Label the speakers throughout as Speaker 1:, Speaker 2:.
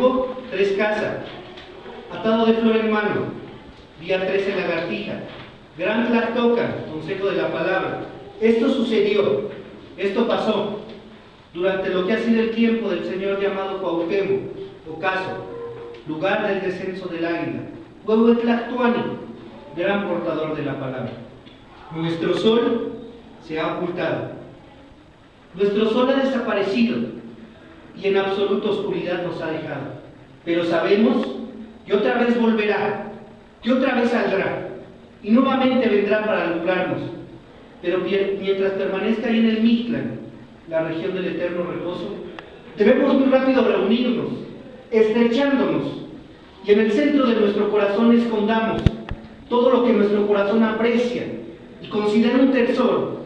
Speaker 1: tiempo, 3 casa, atado de flor en mano, día 13 lagartija, gran Tlactocan, consejo de la palabra. Esto sucedió, esto pasó, durante lo que ha sido el tiempo del Señor llamado Cuauhtémoc, ocaso, lugar del descenso del águila, Huehuetlactuani, gran portador de la palabra. Nuestro sol se ha ocultado, nuestro sol ha desaparecido y en absoluta oscuridad nos ha dejado, pero sabemos que otra vez volverá, que otra vez saldrá y nuevamente vendrá para alumbrarnos, pero mientras permanezca ahí en el Mictlán, la región del eterno reposo, debemos muy rápido reunirnos, estrechándonos, y en el centro de nuestro corazón escondamos todo lo que nuestro corazón aprecia y considera un tesoro,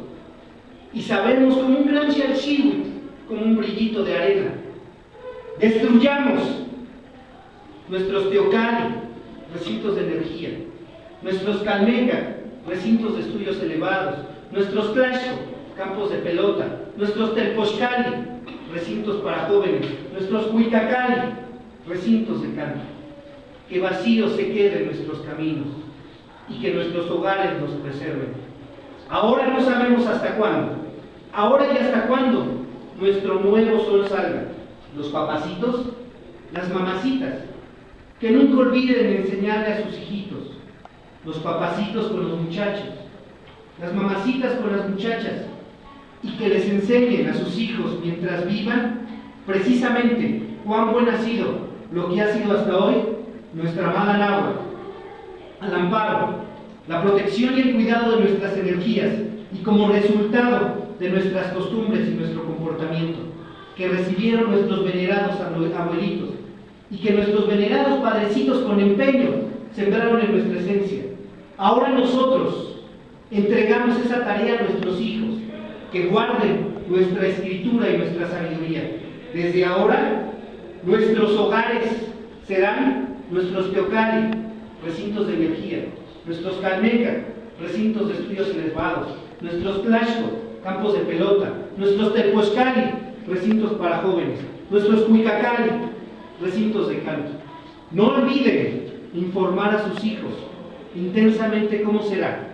Speaker 1: y sabemos como un gran chalchihuitl, como un brillito de arena. Destruyamos nuestros teocali, recintos de energía, nuestros calmeca, recintos de estudios elevados, nuestros tlaxco, campos de pelota, nuestros telpochcali, recintos para jóvenes, nuestros huitacali, recintos de canto. Que vacíos se queden nuestros caminos y que nuestros hogares nos preserven. Ahora no sabemos hasta cuándo, ahora y hasta cuándo nuestro nuevo sol salga. Los papacitos, las mamacitas, que nunca olviden enseñarle a sus hijitos. Los papacitos con los muchachos, las mamacitas con las muchachas, y que les enseñen a sus hijos mientras vivan precisamente cuán buen ha sido lo que ha sido hasta hoy nuestra amada náhuatl, al amparo, la protección y el cuidado de nuestras energías, y como resultado de nuestras costumbres y nuestro comportamiento, que recibieron nuestros venerados abuelitos, y que nuestros venerados padrecitos con empeño sembraron en nuestra esencia. Ahora nosotros entregamos esa tarea a nuestros hijos, que guarden nuestra escritura y nuestra sabiduría. Desde ahora, nuestros hogares serán nuestros teocali, recintos de energía, nuestros calmeca, recintos de estudios elevados, nuestros tlaxco, campos de pelota, nuestros telpochcali, recintos para jóvenes, nuestros cuicacali, recintos de canto. No olviden informar a sus hijos intensamente cómo será,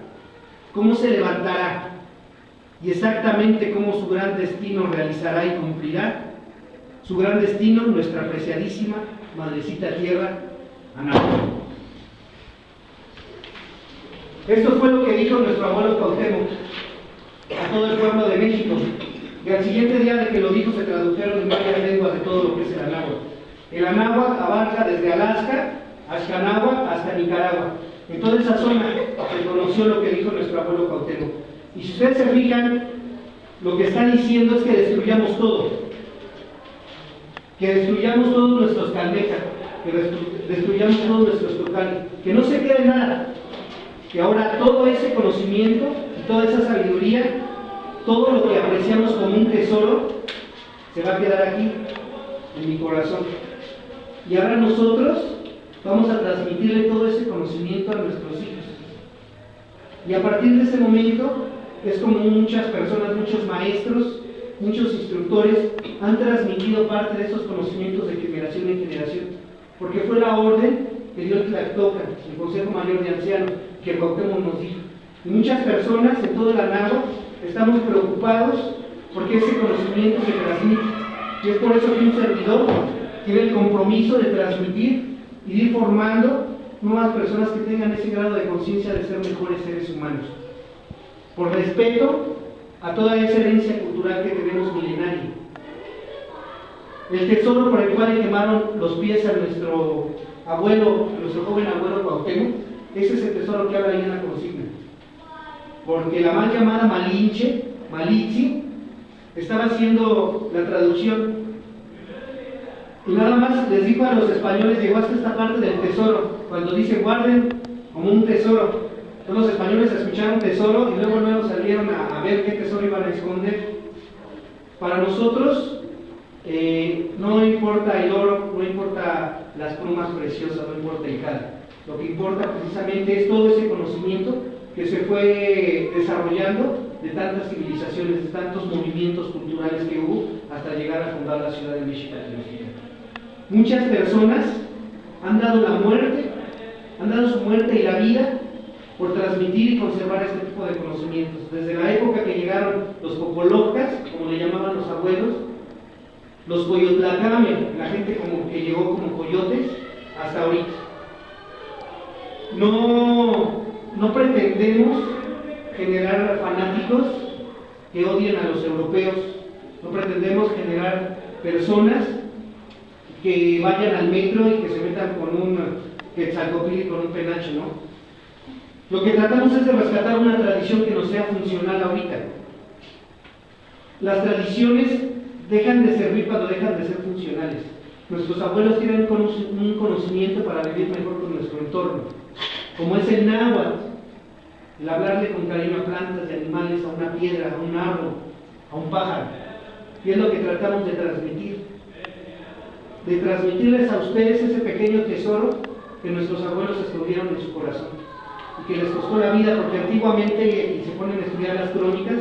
Speaker 1: cómo se levantará y exactamente cómo su gran destino realizará y cumplirá. Su gran destino, nuestra apreciadísima Madrecita Tierra, Anáhuac. Esto fue lo que dijo nuestro abuelo Cuauhtémoc a todo el pueblo de México, y al siguiente día de que lo dijo se tradujeron en varias lenguas de todo lo que es el Anáhuac. El Anáhuac abarca desde Alaska, Axcanáhuac hasta Nicaragua. En toda esa zona se conoció lo que dijo nuestro abuelo Cuauhtémoc. Y si ustedes se fijan, lo que está diciendo es que destruyamos todo, que destruyamos todos nuestros calmecas, que destruyamos todos nuestros tocali, que no se quede nada, que ahora todo ese conocimiento y toda esa sabiduría, todo lo que apreciamos como un tesoro, se va a quedar aquí, en mi corazón. Y ahora nosotros vamos a transmitirle todo ese conocimiento a nuestros hijos. Y a partir de ese momento, es como muchas personas, muchos maestros, muchos instructores han transmitido parte de esos conocimientos de generación en generación, porque fue la orden que dio el Tlactocan, el Consejo Mayor de Ancianos, que Cuauhtémoc nos dijo. Y muchas personas en todo el Anáhuac estamos preocupados porque ese conocimiento se transmite, y es por eso que un servidor tiene el compromiso de transmitir y de ir formando nuevas personas que tengan ese grado de conciencia de ser mejores seres humanos, por respeto a toda esa herencia cultural que tenemos milenaria. El tesoro por el cual le quemaron los pies a nuestro abuelo, a nuestro joven abuelo Cuauhtémoc, ese es el tesoro que habla ahí en la consigna. Porque la mal llamada Malinche, Malitzi, estaba haciendo la traducción. Y nada más les dijo a los españoles, llegó hasta esta parte del tesoro, cuando dice guarden como un tesoro. Entonces los españoles escucharon tesoro y luego salieron a ver qué tesoro iban a esconder. Para nosotros no importa el oro, no importa las plumas preciosas, no importa el jade. Lo que importa precisamente es todo ese conocimiento que se fue desarrollando de tantas civilizaciones, de tantos movimientos culturales que hubo hasta llegar a fundar la ciudad de México. Muchas personas han dado la muerte, han dado su muerte y la vida por transmitir y conservar este tipo de conocimientos. Desde la época que llegaron los popolocas, como le llamaban los abuelos, los coyotlacame, la gente como que llegó como coyotes, hasta ahorita. No pretendemos generar fanáticos que odien a los europeos, no pretendemos generar personas que vayan al metro y que se metan con un quetzalcóatl y con un penacho, ¿no? Lo que tratamos es de rescatar una tradición que nos sea funcional ahorita. Las tradiciones dejan de servir cuando dejan de ser funcionales. Nuestros abuelos tienen un conocimiento para vivir mejor con nuestro entorno, como es el náhuatl, el hablarle con cariño a plantas y animales, a una piedra, a un árbol, a un pájaro. Y es lo que tratamos de transmitirles a ustedes ese pequeño tesoro que nuestros abuelos escondieron en su corazón y que les costó la vida, porque antiguamente, y se ponen a estudiar las crónicas,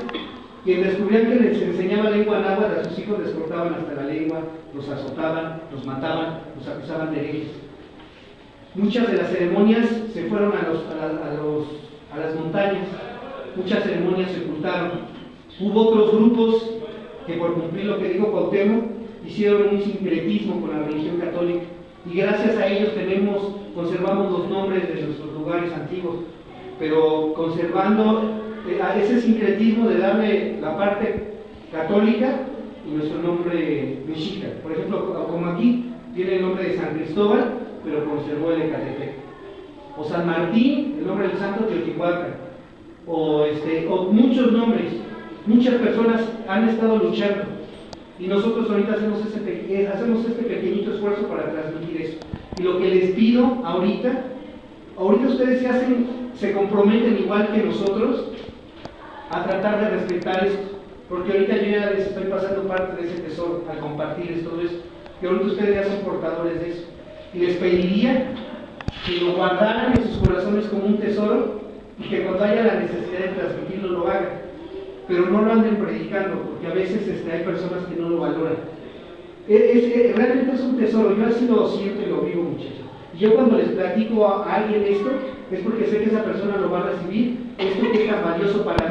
Speaker 1: quien descubrían que les enseñaba lengua náhuatl a sus hijos les cortaban hasta la lengua, los azotaban, los mataban, los acusaban de herejes. Muchas de las ceremonias se fueron a las montañas, muchas ceremonias se ocultaron. Hubo otros grupos que, por cumplir lo que dijo Cuauhtémoc, hicieron un sincretismo con la religión católica, y gracias a ellos conservamos los nombres de nuestros lugares antiguos, pero conservando ese sincretismo de darle la parte católica y nuestro nombre mexica. Por ejemplo, como aquí tiene el nombre de San Cristóbal, pero conservó el Ecatepec. O San Martín, el nombre del santo Teotihuacán. O muchos nombres. Muchas personas han estado luchando. Y nosotros ahorita hacemos este pequeñito esfuerzo para transmitir eso. Y lo que les pido ahorita ustedes se comprometen igual que nosotros a tratar de respetar esto, porque ahorita yo ya les estoy pasando parte de ese tesoro al compartirles todo esto, y ahorita ustedes ya son portadores de eso, y les pediría que lo guardaran en sus corazones como un tesoro, y que cuando haya la necesidad de transmitirlo lo hagan, pero no lo anden predicando, porque a veces hay personas que no lo valoran. Realmente es un tesoro. Yo así lo siento y lo vivo, muchachos. Y yo cuando les platico a alguien esto, es porque sé que esa persona lo va a recibir, esto que es tan valioso para mí.